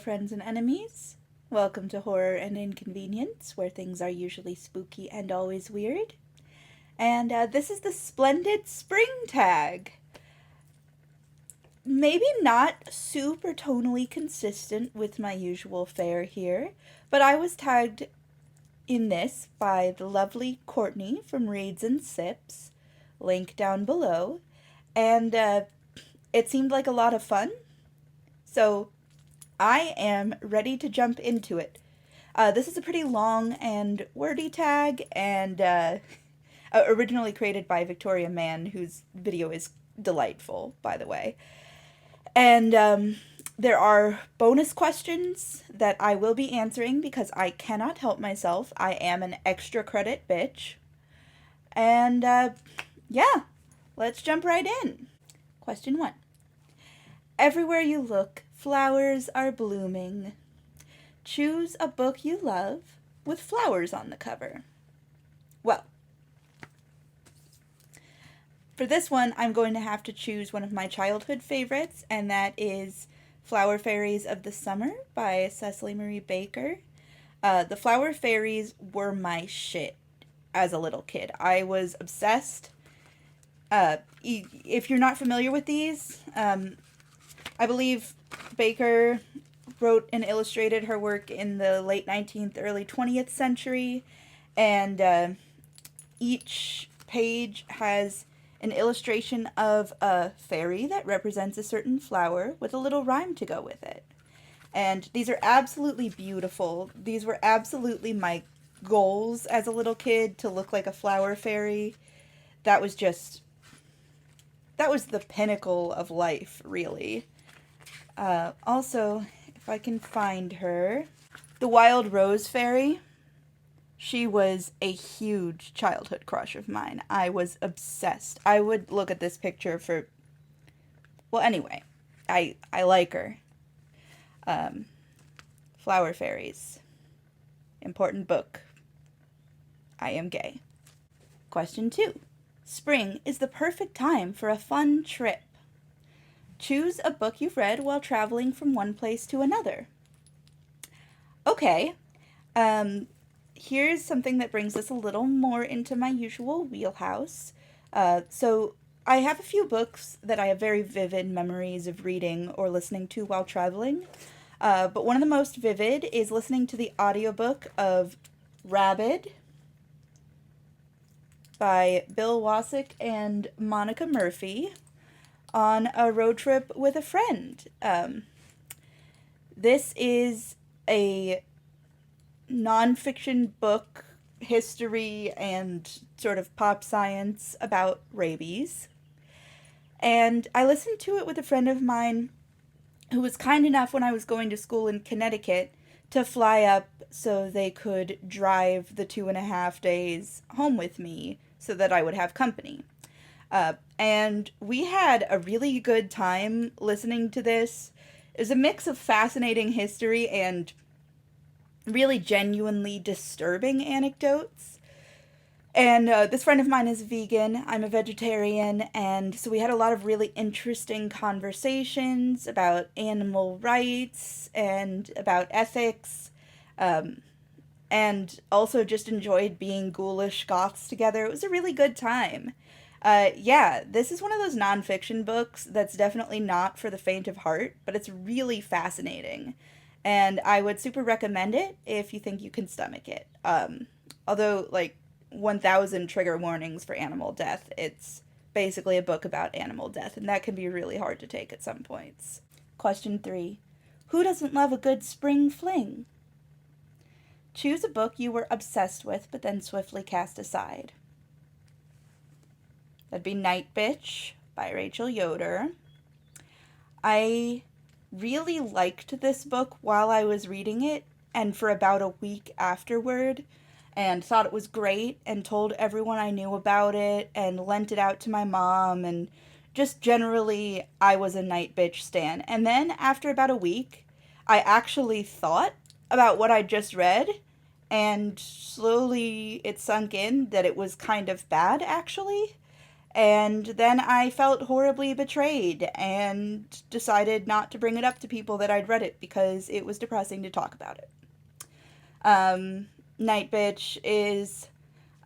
friends and enemies. Welcome to Horror and Inconvenience, where things are usually spooky and always weird. And this is the Splendid Spring tag. Maybe not super tonally consistent with my usual fare here, but I was tagged in this by the lovely Courtney from Reads and Sips, link down below, and it seemed like a lot of fun, so I am ready to jump into it. This is a pretty long and wordy tag, and originally created by Victoria Mann, whose video is delightful, by the way. And there are bonus questions that I will be answering because I cannot help myself. I am an extra credit bitch. And yeah, let's jump right in. Question 1. Everywhere you look, flowers are blooming. Choose a book you love with flowers on the cover. Well, for this one, I'm going to have to choose one of my childhood favorites, and that is Flower Fairies of the Summer by Cecily Marie Baker. The Flower Fairies were my shit as a little kid. I was obsessed. If you're not familiar with these, I believe Baker wrote and illustrated her work in the late 19th, early 20th century, and each page has an illustration of a fairy that represents a certain flower with a little rhyme to go with it. And these are absolutely beautiful. These were absolutely my goals as a little kid, to look like a flower fairy. That was the pinnacle of life, really. Also, if I can find her, the Wild Rose Fairy. She was a huge childhood crush of mine. I was obsessed. I would look at this picture for... Well, anyway, I like her. Flower Fairies. Important book. I am gay. Question 2. Spring is the perfect time for a fun trip. Choose a book you've read while traveling from one place to another. Okay. Here's something that brings us a little more into my usual wheelhouse. So I have a few books that I have very vivid memories of reading or listening to while traveling. But one of the most vivid is listening to the audiobook of Rabid by Bill Wasick and Monica Murphy on a road trip with a friend. This is a nonfiction book, history and sort of pop science about rabies. And I listened to it with a friend of mine who was kind enough, when I was going to school in Connecticut, to fly up so they could drive the 2.5 days home with me so that I would have company. And we had a really good time listening to this. It was a mix of fascinating history and really genuinely disturbing anecdotes. And this friend of mine is vegan, I'm a vegetarian, and so we had a lot of really interesting conversations about animal rights and about ethics, and also just enjoyed being ghoulish goths together. It was a really good time. Yeah, this is one of those nonfiction books that's definitely not for the faint of heart, but it's really fascinating. And I would super recommend it if you think you can stomach it. Although, 1,000 trigger warnings for animal death, it's basically a book about animal death, and that can be really hard to take at some points. Question 3. Who doesn't love a good spring fling? Choose a book you were obsessed with, but then swiftly cast aside. That'd be Night Bitch by Rachel Yoder. I really liked this book while I was reading it, and for about a week afterward, and thought it was great, and told everyone I knew about it, and lent it out to my mom, and just generally, I was a Night Bitch stan. And then, after about a week, I actually thought about what I'd just read, and slowly it sunk in that it was kind of bad, actually. And then I felt horribly betrayed and decided not to bring it up to people that I'd read it because it was depressing to talk about it. Night Bitch is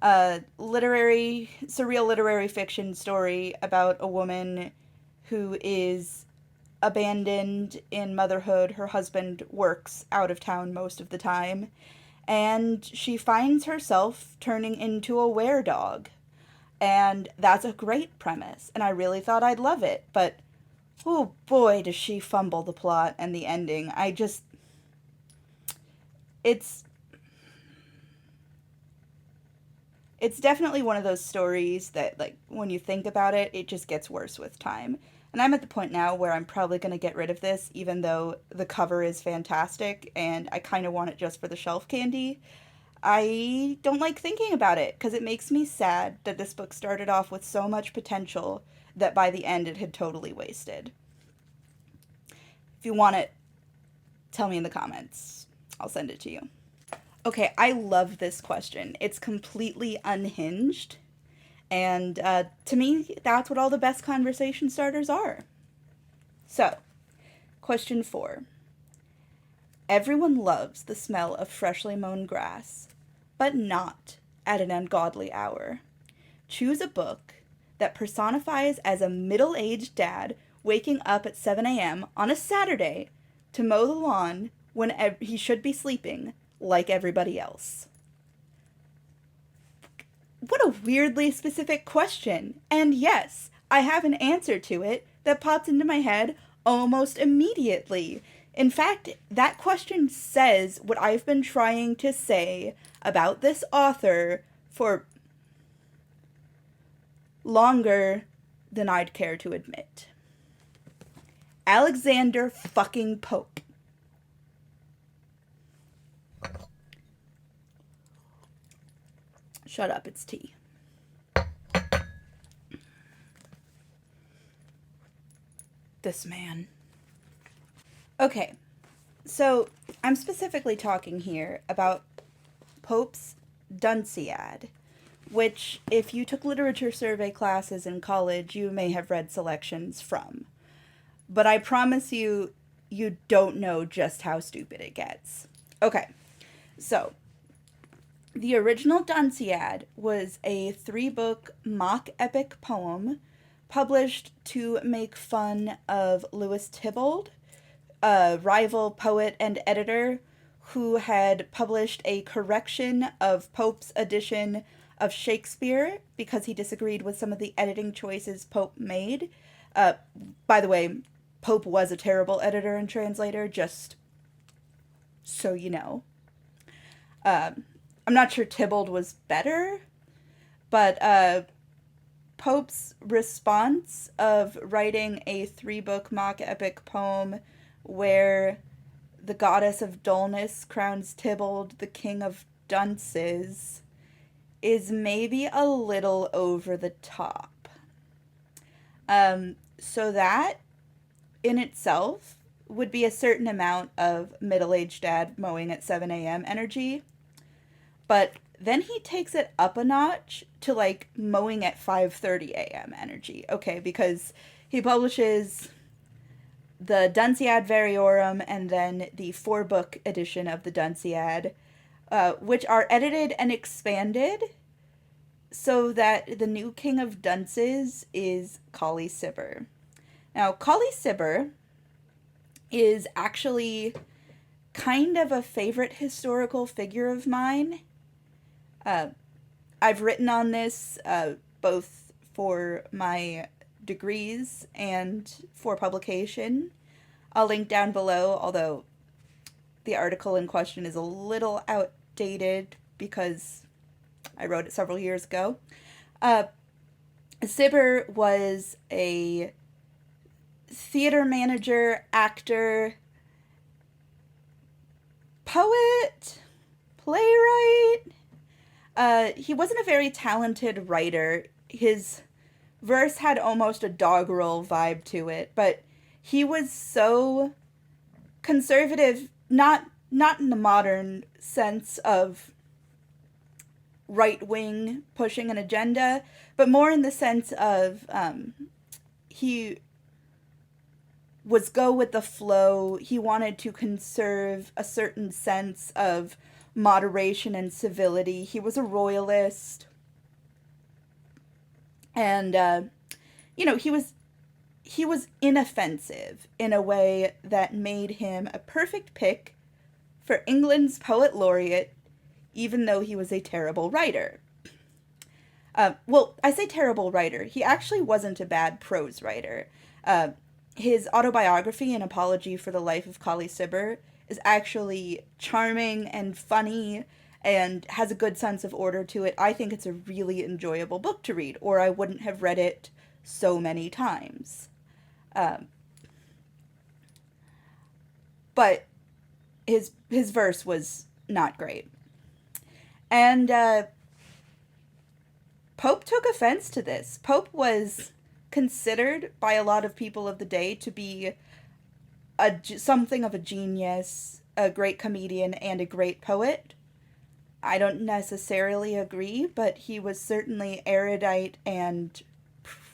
a surreal literary fiction story about a woman who is abandoned in motherhood. Her husband works out of town most of the time, and she finds herself turning into a were-dog. And that's a great premise, and I really thought I'd love it, but oh boy, does she fumble the plot and the ending. It's it's definitely one of those stories that, like, when you think about it, it just gets worse with time. And I'm at the point now where I'm probably going to get rid of this, even though the cover is fantastic and I kind of want it just for the shelf candy. I don't like thinking about it because it makes me sad that this book started off with so much potential that by the end it had totally wasted. If you want it, tell me in the comments. I'll send it to you. Okay, I love this question. It's completely unhinged. And to me, that's what all the best conversation starters are. So, question 4. Everyone loves the smell of freshly mown grass, but not at an ungodly hour. Choose a book that personifies as a middle-aged dad waking up at 7 a.m. on a Saturday to mow the lawn when he should be sleeping like everybody else. What a weirdly specific question. And yes, I have an answer to it that popped into my head almost immediately. In fact, that question says what I've been trying to say about this author for longer than I'd care to admit. Alexander fucking Pope. Shut up, it's tea. This man. Okay, so I'm specifically talking here about Pope's Dunciad, which, if you took literature survey classes in college, you may have read selections from. But I promise you, you don't know just how stupid it gets. Okay, so the original Dunciad was a 3-book mock epic poem published to make fun of Lewis Tybald, a rival poet and editor who had published a correction of Pope's edition of Shakespeare because he disagreed with some of the editing choices Pope made. By the way, Pope was a terrible editor and translator, just so you know. I'm not sure Tybald was better, but Pope's response of writing a 3-book mock epic poem where the goddess of dullness crowns Tybald the king of dunces is maybe a little over the top. So that in itself would be a certain amount of middle-aged dad mowing at 7 a.m. energy. But then he takes it up a notch to like mowing at 5:30 a.m. energy. Okay, because he publishes the Dunciad Variorum and then the 4-book edition of the Dunciad, which are edited and expanded so that the new king of dunces is Colley Cibber. Now, Colley Cibber is actually kind of a favorite historical figure of mine. I've written on this both for my degrees and for publication. I'll link down below, although the article in question is a little outdated because I wrote it several years ago. Cibber was a theater manager, actor, poet, playwright. He wasn't a very talented writer. His verse had almost a doggerel vibe to it, but he was so conservative, not in the modern sense of right wing pushing an agenda, but more in the sense of he was go with the flow. He wanted to conserve a certain sense of moderation and civility. He was a royalist, and he was inoffensive in a way that made him a perfect pick for England's poet laureate, even though he was a terrible writer. Well, I say terrible writer. He actually wasn't a bad prose writer. Uh, his autobiography, An Apology for the Life of Colley Cibber, is actually charming and funny and has a good sense of order to it. I think it's a really enjoyable book to read, or I wouldn't have read it so many times. Um, but his verse was not great. And Pope took offense to this. Pope was considered by a lot of people of the day to be something of a genius, a great comedian, and a great poet. I don't necessarily agree, but he was certainly erudite and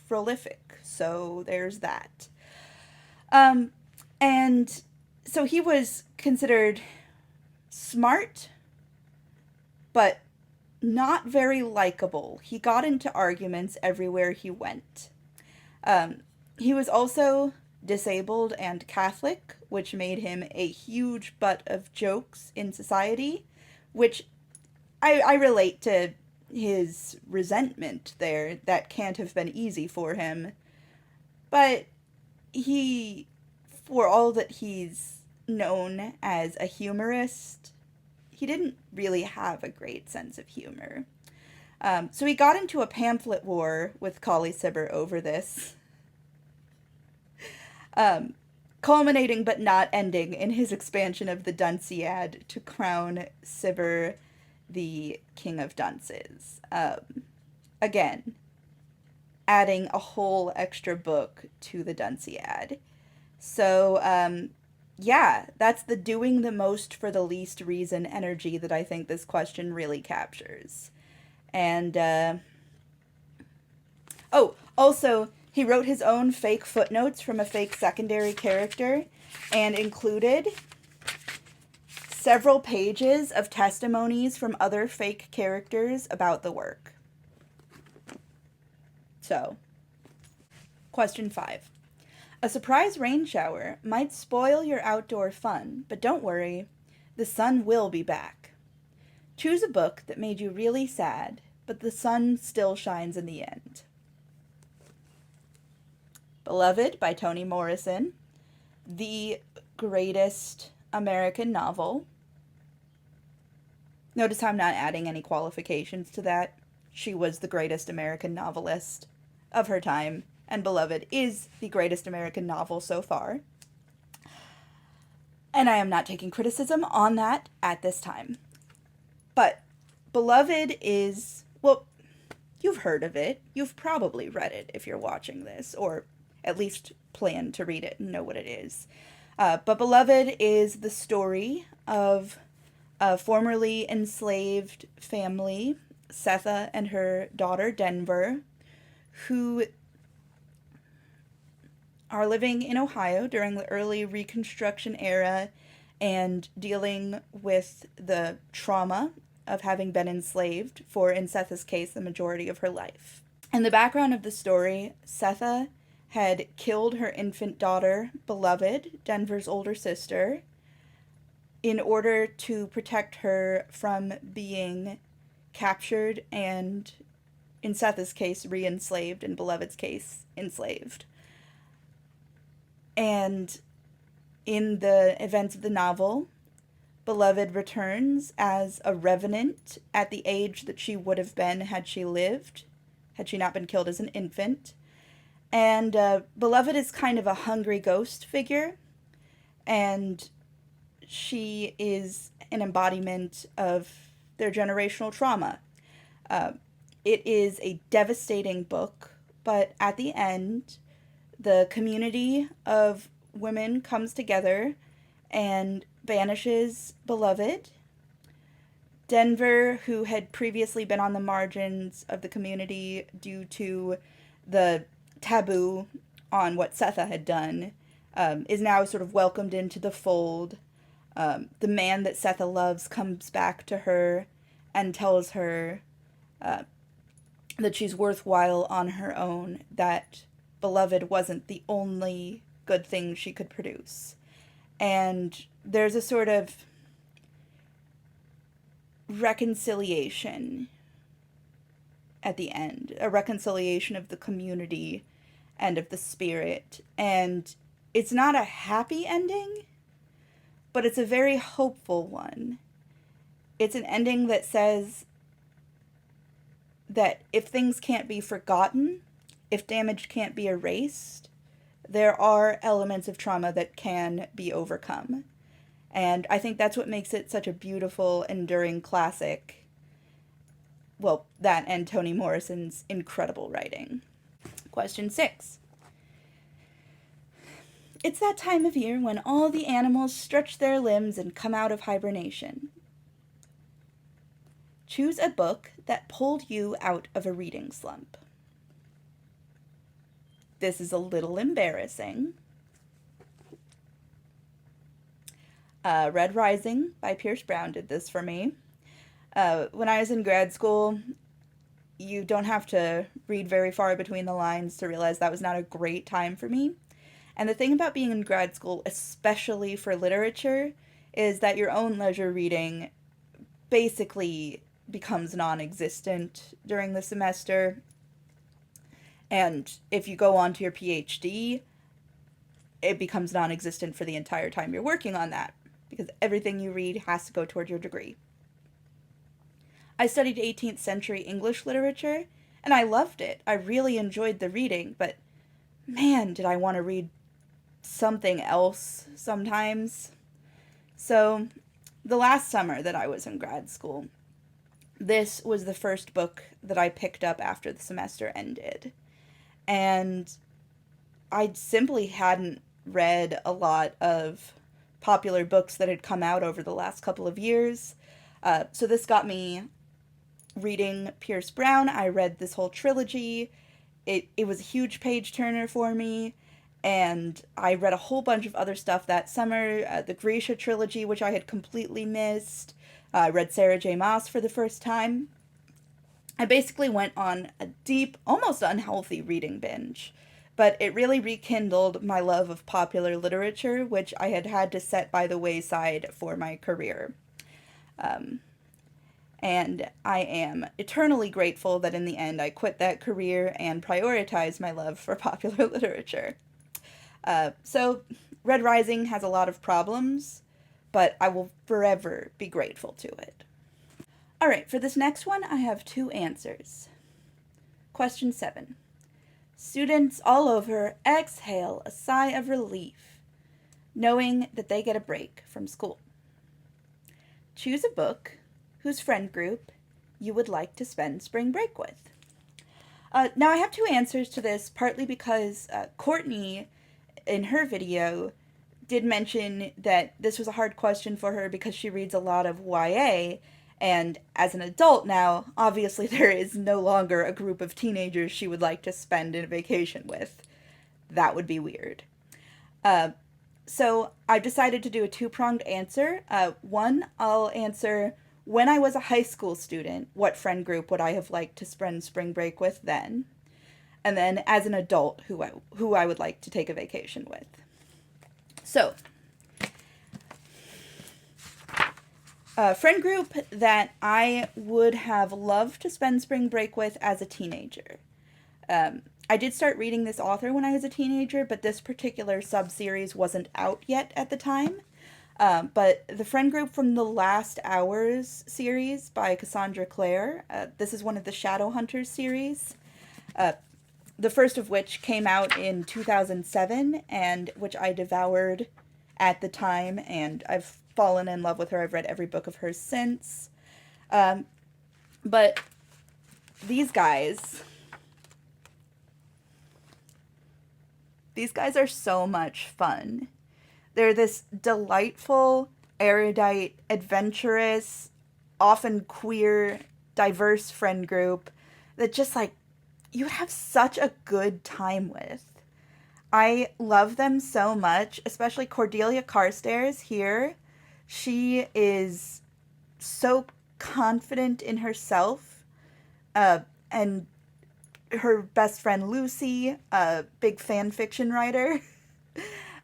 prolific, so there's that. Um, and so he was considered smart, but not very likable. He got into arguments everywhere he went. He was also disabled and Catholic, which made him a huge butt of jokes in society, which I relate to his resentment there. That can't have been easy for him. But he, for all that he's known as a humorist, he didn't really have a great sense of humor. So he got into a pamphlet war with Colley Cibber over this, culminating but not ending in his expansion of the Dunciad to crown Cibber the King of Dunces. Again, adding a whole extra book to the Dunciad. So, yeah, that's the doing the most for the least reason energy that I think this question really captures. And, oh, also, he wrote his own fake footnotes from a fake secondary character and included several pages of testimonies from other fake characters about the work. So, question 5. A surprise rain shower might spoil your outdoor fun, but don't worry, the sun will be back. Choose a book that made you really sad, but the sun still shines in the end. Beloved by Toni Morrison, the greatest American novel. Notice how I'm not adding any qualifications to that. She was the greatest American novelist of her time, and Beloved is the greatest American novel so far. And I am not taking criticism on that at this time. But Beloved is, well, you've heard of it. You've probably read it if you're watching this, or at least plan to read it and know what it is. But Beloved is the story of a formerly enslaved family, Setha and her daughter Denver, who are living in Ohio during the early Reconstruction era and dealing with the trauma of having been enslaved for, in Setha's case, the majority of her life. In the background of the story, Setha had killed her infant daughter, Beloved, Denver's older sister, in order to protect her from being captured and, in Setha's case, re-enslaved, in Beloved's case, enslaved. And in the events of the novel, Beloved returns as a revenant at the age that she would have been had she lived, had she not been killed as an infant. And Beloved is kind of a hungry ghost figure, and she is an embodiment of their generational trauma. It is a devastating book, but at the end, the community of women comes together and banishes Beloved Denver, who had previously been on the margins of the community due to the taboo on what Setha had done, is now sort of welcomed into the fold. The man that Setha loves comes back to her and tells her that she's worthwhile on her own, that Beloved wasn't the only good thing she could produce. And there's a sort of reconciliation at the end, a reconciliation of the community and of the spirit. And it's not a happy ending, but it's a very hopeful one. It's an ending that says that if things can't be forgotten, if damage can't be erased, there are elements of trauma that can be overcome. And I think that's what makes it such a beautiful, enduring classic. Well, that and Toni Morrison's incredible writing. Question 6. It's that time of year when all the animals stretch their limbs and come out of hibernation. Choose a book that pulled you out of a reading slump. This is a little embarrassing. Red Rising by Pierce Brown did this for me. When I was in grad school, you don't have to read very far between the lines to realize that was not a great time for me. And the thing about being in grad school, especially for literature, is that your own leisure reading basically becomes non-existent during the semester. And if you go on to your PhD, it becomes non-existent for the entire time you're working on that, because everything you read has to go toward your degree. I studied 18th century English literature, and I loved it. I really enjoyed the reading, but man, did I want to read something else sometimes. So, the last summer that I was in grad school, this was the first book that I picked up after the semester ended. And I simply hadn't read a lot of popular books that had come out over the last couple of years. So this got me reading Pierce Brown. I read this whole trilogy. It was a huge page turner for me. And I read a whole bunch of other stuff that summer. The Grisha trilogy, which I had completely missed. I read Sarah J. Maas for the first time. I basically went on a deep, almost unhealthy reading binge. But it really rekindled my love of popular literature, which I had had to set by the wayside for my career. And I am eternally grateful that in the end I quit that career and prioritized my love for popular literature. So, Red Rising has a lot of problems, but I will forever be grateful to it. Alright, for this next one, I have 2 answers. Question 7. Students all over exhale a sigh of relief, knowing that they get a break from school. Choose a book whose friend group you would like to spend spring break with. Now, I have 2 answers to this, partly because Courtney, in her video, did mention that this was a hard question for her because she reads a lot of YA, and as an adult now, obviously there is no longer a group of teenagers she would like to spend a vacation with. That would be weird. So I've decided to do a 2-pronged answer. One, I'll answer, when I was a high school student, what friend group would I have liked to spend spring break with then? And then as an adult, who I would like to take a vacation with. So, a friend group that I would have loved to spend spring break with as a teenager. I did start reading this author when I was a teenager, but this particular sub-series wasn't out yet at the time. But the friend group from the Last Hours series by Cassandra Clare, this is one of the Shadowhunters series, the first of which came out in 2007, and which I devoured at the time, and I've fallen in love with her. I've read every book of hers since. But these guys are so much fun. They're this delightful, erudite, adventurous, often queer, diverse friend group that just like you would have such a good time with. I love them so much, especially Cordelia Carstairs here. She is so confident in herself, and her best friend Lucy, a big fan fiction writer.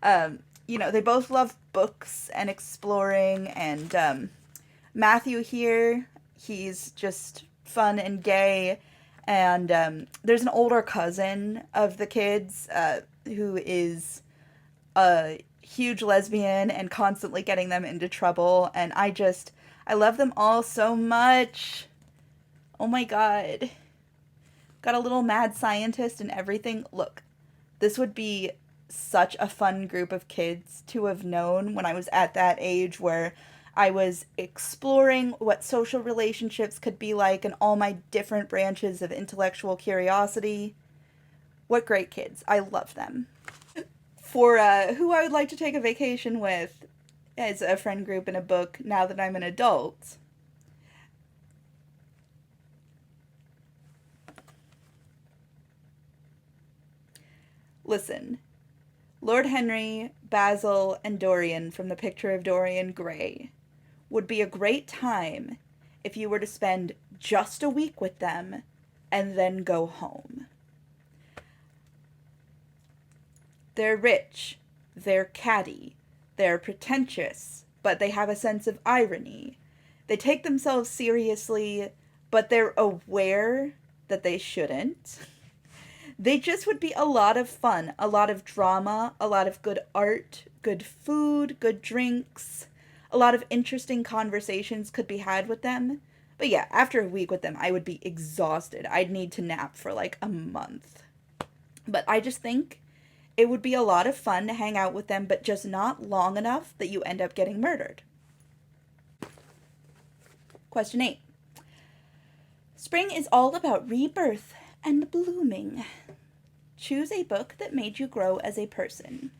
They both love books and exploring, and Matthew here, he's just fun and gay. And there's an older cousin of the kids who is a huge lesbian and constantly getting them into trouble. And I love them all so much. Oh my god. Got a little mad scientist and everything. Look, this would be such a fun group of kids to have known when I was at that age where I was exploring what social relationships could be like and all my different branches of intellectual curiosity. What great kids. I love them. For who I would like to take a vacation with as a friend group in a book now that I'm an adult. Listen, Lord Henry, Basil, and Dorian from the picture of Dorian Gray would be a great time if you were to spend just a week with them and then go home. They're rich, they're catty, they're pretentious, but they have a sense of irony. They take themselves seriously, but they're aware that they shouldn't. They just would be a lot of fun, a lot of drama, a lot of good art, good food, good drinks. A lot of interesting conversations could be had with them. But yeah, after a week with them, I would be exhausted. I'd need to nap for like a month. But I just think it would be a lot of fun to hang out with them, but just not long enough that you end up getting murdered. Question 8. Spring is all about rebirth and blooming. Choose a book that made you grow as a person.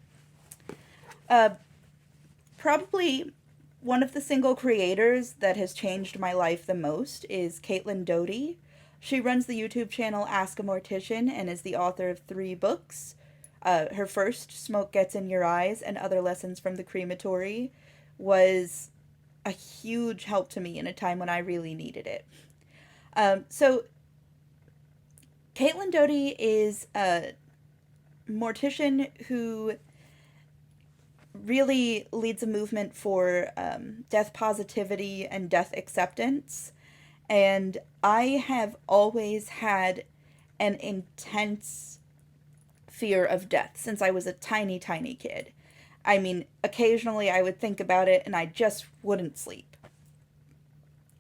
Probably one of the single creators that has changed my life the most is Caitlin Doughty. She runs the YouTube channel Ask a Mortician and is the author of 3 books. Her first, Smoke Gets in Your Eyes and Other Lessons from the Crematory, was a huge help to me in a time when I really needed it. So Caitlin Doughty is a mortician who really leads a movement for death positivity and death acceptance. And I have always had an intense fear of death since I was a tiny, tiny kid. I mean, occasionally I would think about it and I just wouldn't sleep.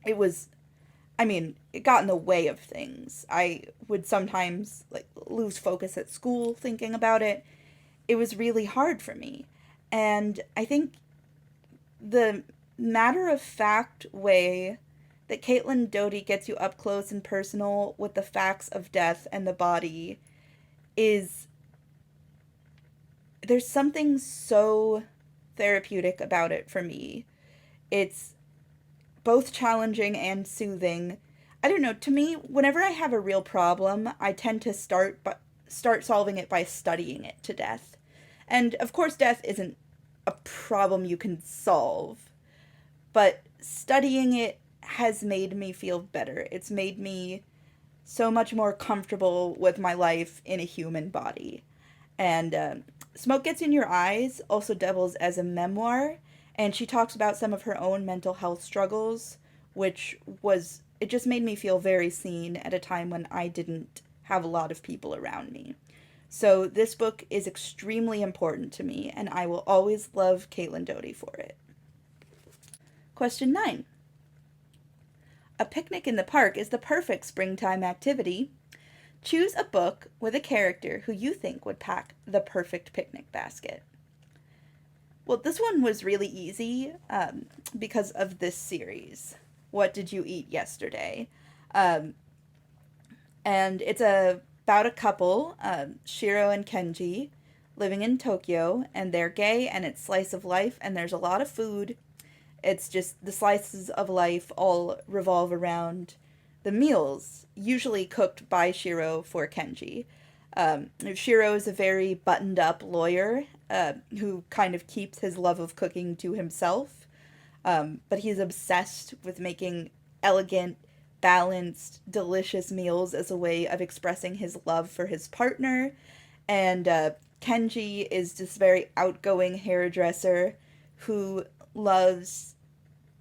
It was, it got in the way of things. I would sometimes lose focus at school thinking about it. It was really hard for me. And I think the matter of fact way that Caitlin Doughty gets you up close and personal with the facts of death and the body is, there's something so therapeutic about it for me. It's both challenging and soothing. I don't know, to me, whenever I have a real problem, I tend to start solving it by studying it to death. And of course, death isn't a problem you can solve, but studying it has made me feel better. It's made me so much more comfortable with my life in a human body. And Smoke Gets in Your Eyes also doubles as a memoir, and she talks about some of her own mental health struggles, it just made me feel very seen at a time when I didn't have a lot of people around me. So this book is extremely important to me, and I will always love Caitlin Doughty for it. Question 9. A picnic in the park is the perfect springtime activity. Choose a book with a character who you think would pack the perfect picnic basket. Well, this one was really easy because of this series. What Did You Eat Yesterday? And it's about a couple, Shiro and Kenji, living in Tokyo, and they're gay, and it's slice of life, and there's a lot of food, It's just the slices of life all revolve around the meals, usually cooked by Shiro for Kenji. Shiro is a very buttoned up lawyer who kind of keeps his love of cooking to himself, but he's obsessed with making elegant, balanced, delicious meals as a way of expressing his love for his partner. And Kenji is this very outgoing hairdresser who loves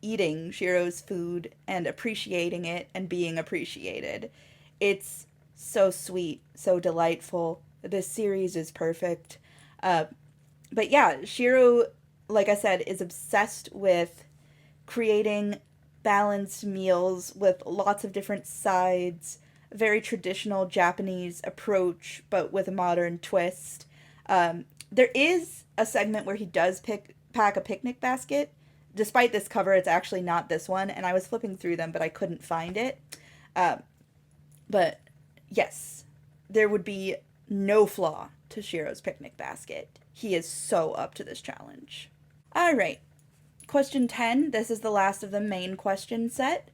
eating Shiro's food and appreciating it and being appreciated. It's so sweet, so delightful. This series is perfect. Uh, but yeah, Shiro, like I said, is obsessed with creating balanced meals with lots of different sides, a very traditional Japanese approach, but with a modern twist. There is a segment where he does pack a picnic basket. Despite this cover, it's actually not this one, and I was flipping through them, but I couldn't find it. Uh, but yes, there would be no flaw to Shiro's picnic basket. He is so up to this challenge. All right, question 10. This is the last of the main question set.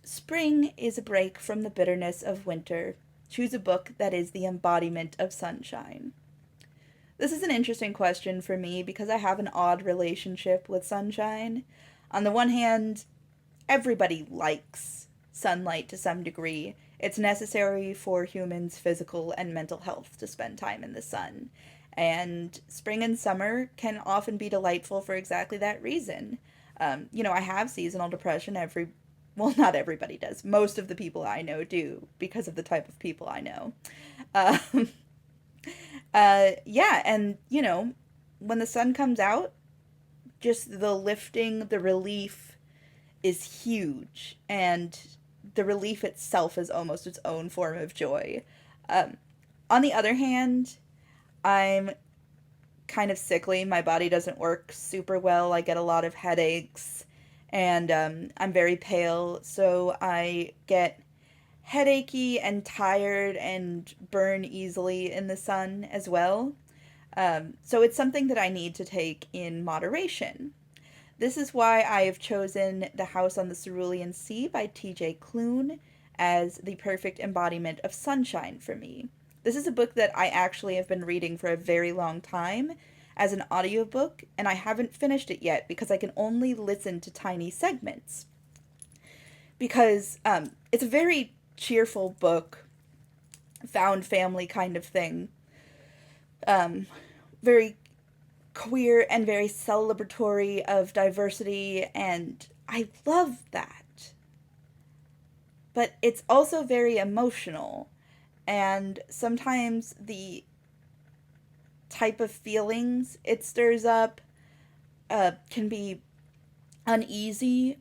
Spring is a break from the bitterness of winter. Choose a book that is the embodiment of sunshine. This is an interesting question for me because I have an odd relationship with sunshine. On the one hand, everybody likes sunlight to some degree. It's necessary for humans' physical and mental health to spend time in the sun. And spring and summer can often be delightful for exactly that reason. I have seasonal depression well, not everybody does. Most of the people I know do because of the type of people I know. Um, yeah, and when the sun comes out, just the lifting, the relief is huge, and the relief itself is almost its own form of joy. Um, on the other hand, I'm kind of sickly. My body doesn't work super well. I get a lot of headaches, and I'm very pale, so I get headachy and tired and burn easily in the sun as well. So it's something that I need to take in moderation. This is why I have chosen The House on the Cerulean Sea by T.J. Klune as the perfect embodiment of sunshine for me. This is a book that I actually have been reading for a very long time as an audiobook, and I haven't finished it yet because I can only listen to tiny segments. Because it's a very cheerful book, found family kind of thing. Very queer and very celebratory of diversity, and I love that. But it's also very emotional, and sometimes the type of feelings it stirs up can be uneasy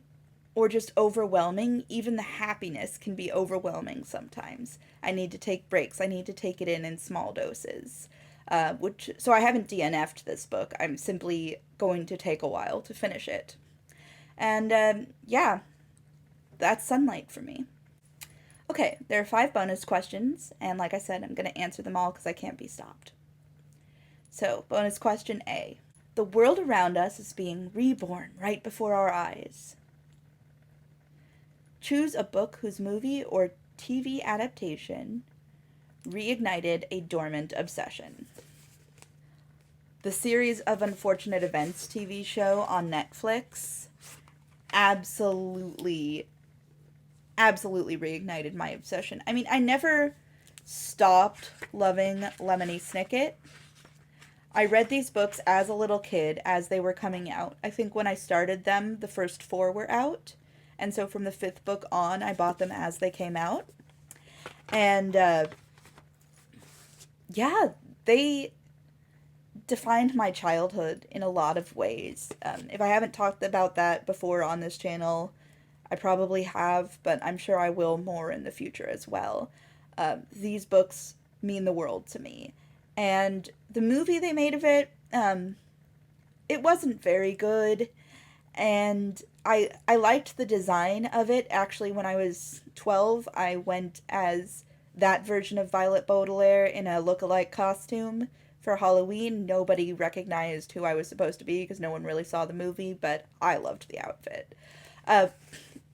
or just overwhelming. Even the happiness can be overwhelming sometimes. I need to take breaks. I need to take it in small doses. So I haven't DNF'd this book. I'm simply going to take a while to finish it. And yeah, that's sunlight for me. Okay, there are 5 bonus questions, and like I said, I'm going to answer them all because I can't be stopped. So, bonus question A. The world around us is being reborn right before our eyes. Choose a book whose movie or TV adaptation reignited a dormant obsession. The series of Unfortunate Events TV show on Netflix absolutely reignited my obsession. I mean, I never stopped loving Lemony Snicket. I read these books as a little kid as they were coming out. I think when I started them, the first 4 were out. And so from the 5th book on, I bought them as they came out. And yeah, they defined my childhood in a lot of ways. If I haven't talked about that before on this channel, I probably have, but I'm sure I will more in the future as well. These books mean the world to me. And the movie they made of it, it wasn't very good. And I liked the design of it. Actually, when I was 12, I went as that version of Violet Baudelaire in a look-alike costume for Halloween. Nobody recognized who I was supposed to be because no one really saw the movie, but I loved the outfit. Uh,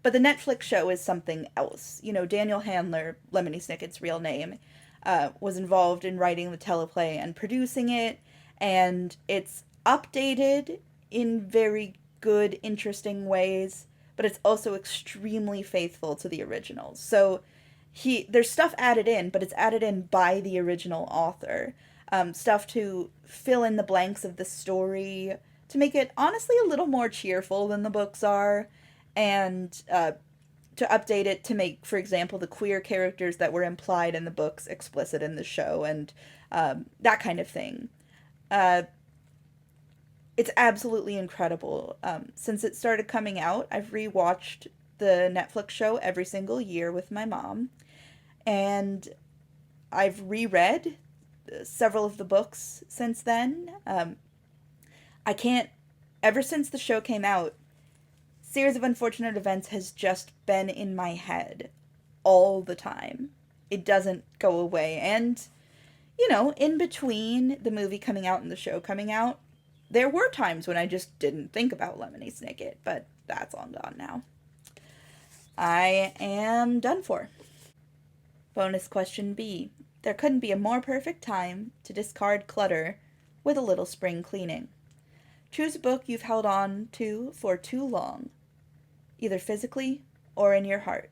but the Netflix show is something else. You know, Daniel Handler, Lemony Snicket's real name, was involved in writing the teleplay and producing it, and it's updated in very good, interesting ways, but it's also extremely faithful to the originals. So there's stuff added in, but it's added in by the original author. Stuff to fill in the blanks of the story, to make it honestly a little more cheerful than the books are, and to update it to make, for example, the queer characters that were implied in the books explicit in the show, and that kind of thing. Uh, it's absolutely incredible. Since it started coming out, I've rewatched the Netflix show every single year with my mom, and I've reread several of the books since then. I can't, ever since the show came out, Series of Unfortunate Events has just been in my head all the time. It doesn't go away. And, you know, in between the movie coming out and the show coming out, there were times when I just didn't think about Lemony Snicket, but that's long gone now. I am done for. Bonus question B. There couldn't be a more perfect time to discard clutter with a little spring cleaning. Choose a book you've held on to for too long, either physically or in your heart.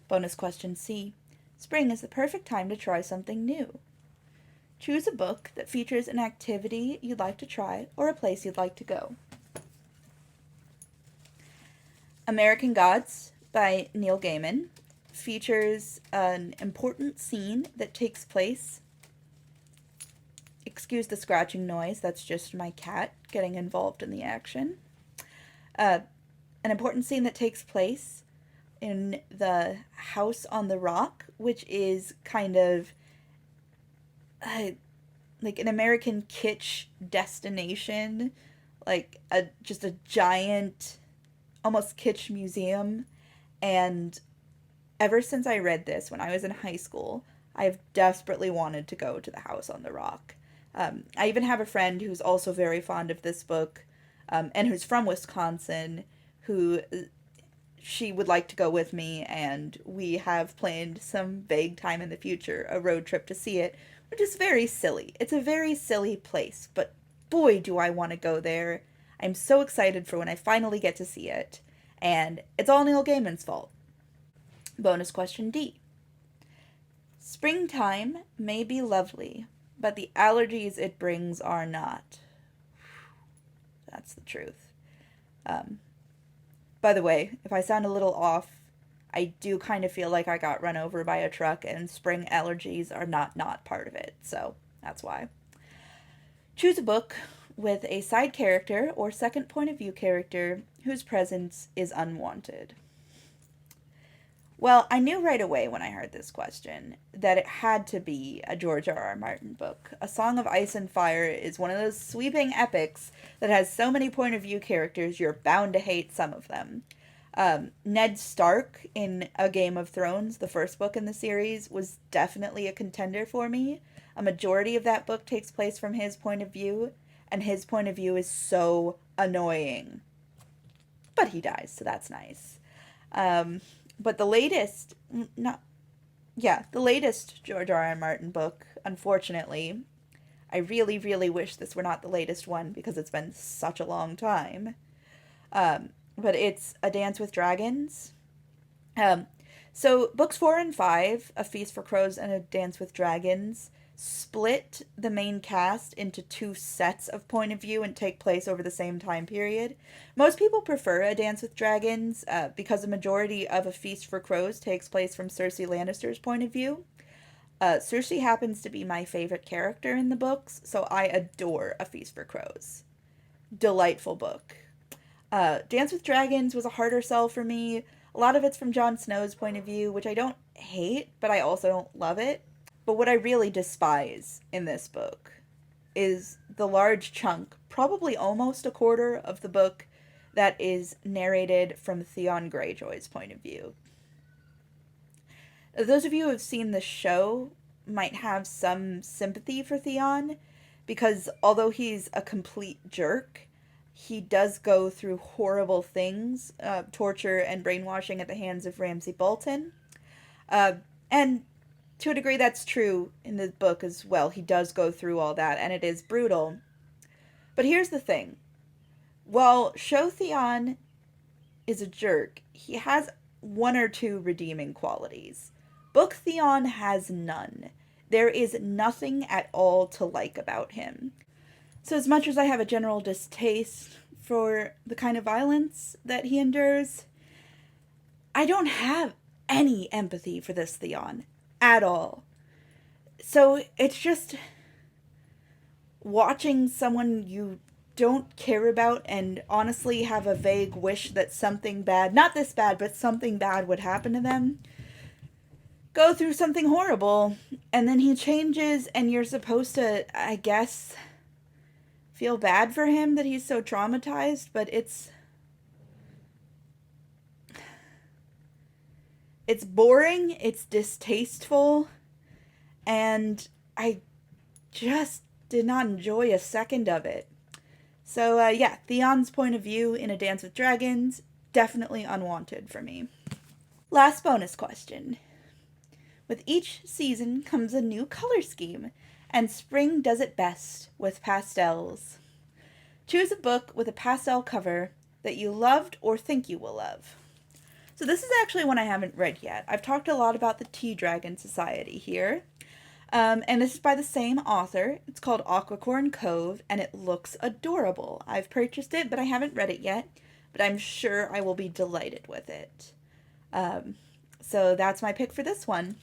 Bonus question C. Spring is the perfect time to try something new. Choose a book that features an activity you'd like to try or a place you'd like to go. American Gods by Neil Gaiman features an important scene that takes place. Excuse the scratching noise, that's just my cat getting involved in the action. Uh, an important scene that takes place in the house on the rock, which is kind of like an American kitsch destination, like just a giant, almost kitsch museum. And ever since I read this when I was in high school, I've desperately wanted to go to the house on the rock. I even have a friend who's also very fond of this book, and who's from Wisconsin, who she would like to go with me, and we have planned some vague time in the future a road trip to see it, which is very silly. It's a very silly place, but boy, do I want to go there. I'm so excited for when I finally get to see it, and it's all Neil Gaiman's fault. Bonus question D. Springtime may be lovely, but the allergies it brings are not. That's the truth. Um, by the way, if I sound a little off, I do kind of feel like I got run over by a truck, and spring allergies are not part of it, so that's why. Choose a book with a side character or second point of view character whose presence is unwanted. Well, I knew right away when I heard this question that it had to be a George R. R. Martin book. A Song of Ice and Fire is one of those sweeping epics that has so many point of view characters you're bound to hate some of them. Ned Stark in A Game of Thrones, the first book in the series, was definitely a contender for me. A majority of that book takes place from his point of view, and his point of view is so annoying. But he dies, so that's nice. But the latest, not, yeah, the latest George R. R. Martin book, unfortunately, I really, really wish this were not the latest one because it's been such a long time. But it's A Dance with Dragons. So books 4 and 5, A Feast for Crows and A Dance with Dragons, split the main cast into two sets of point of view and take place over the same time period. Most people prefer A Dance with Dragons because the majority of A Feast for Crows takes place from Cersei Lannister's point of view. Cersei happens to be my favorite character in the books, so I adore A Feast for Crows. Delightful book. Dance with Dragons was a harder sell for me. A lot of it's from Jon Snow's point of view, which I don't hate, but I also don't love it. But what I really despise in this book is the large chunk, probably almost a quarter of the book, that is narrated from Theon Greyjoy's point of view. Those of you who have seen the show might have some sympathy for Theon, because although he's a complete jerk, he does go through horrible things, torture and brainwashing at the hands of Ramsay Bolton. And to a degree, that's true in the book as well. He does go through all that, and it is brutal. But here's the thing. While Show Theon is a jerk, he has one or two redeeming qualities. Book Theon has none. There is nothing at all to like about him. So as much as I have a general distaste for the kind of violence that he endures, I don't have any empathy for this Theon at all. So it's just watching someone you don't care about and honestly have a vague wish that something bad, not this bad, but something bad would happen to them, go through something horrible, and then he changes, and you're supposed to, I guess, feel bad for him that he's so traumatized, but it's boring, it's distasteful, and I just did not enjoy a second of it. So, yeah, Theon's point of view in A Dance with Dragons, definitely unwanted for me. Last bonus question. With each season comes a new color scheme, and spring does it best with pastels. Choose a book with a pastel cover that you loved or think you will love. So this is actually one I haven't read yet. I've talked a lot about the Tea Dragon Society here. And this is by the same author. It's called Aquacorn Cove, and it looks adorable. I've purchased it, but I haven't read it yet. But I'm sure I will be delighted with it. So that's my pick for this one.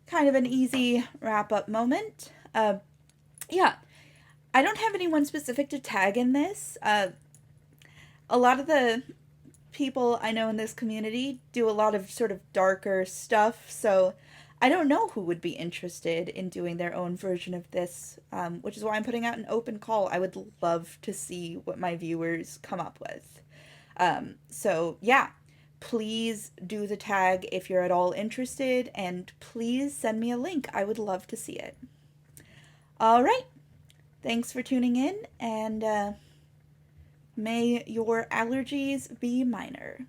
Kind of an easy wrap-up moment. Yeah, I don't have anyone specific to tag in this. A lot of the people I know in this community do a lot of sort of darker stuff, so I don't know who would be interested in doing their own version of this, which is why I'm putting out an open call. I would love to see what my viewers come up with. So, yeah, please do the tag if you're at all interested, and please send me a link. I would love to see it. All right. Thanks for tuning in, and may your allergies be minor.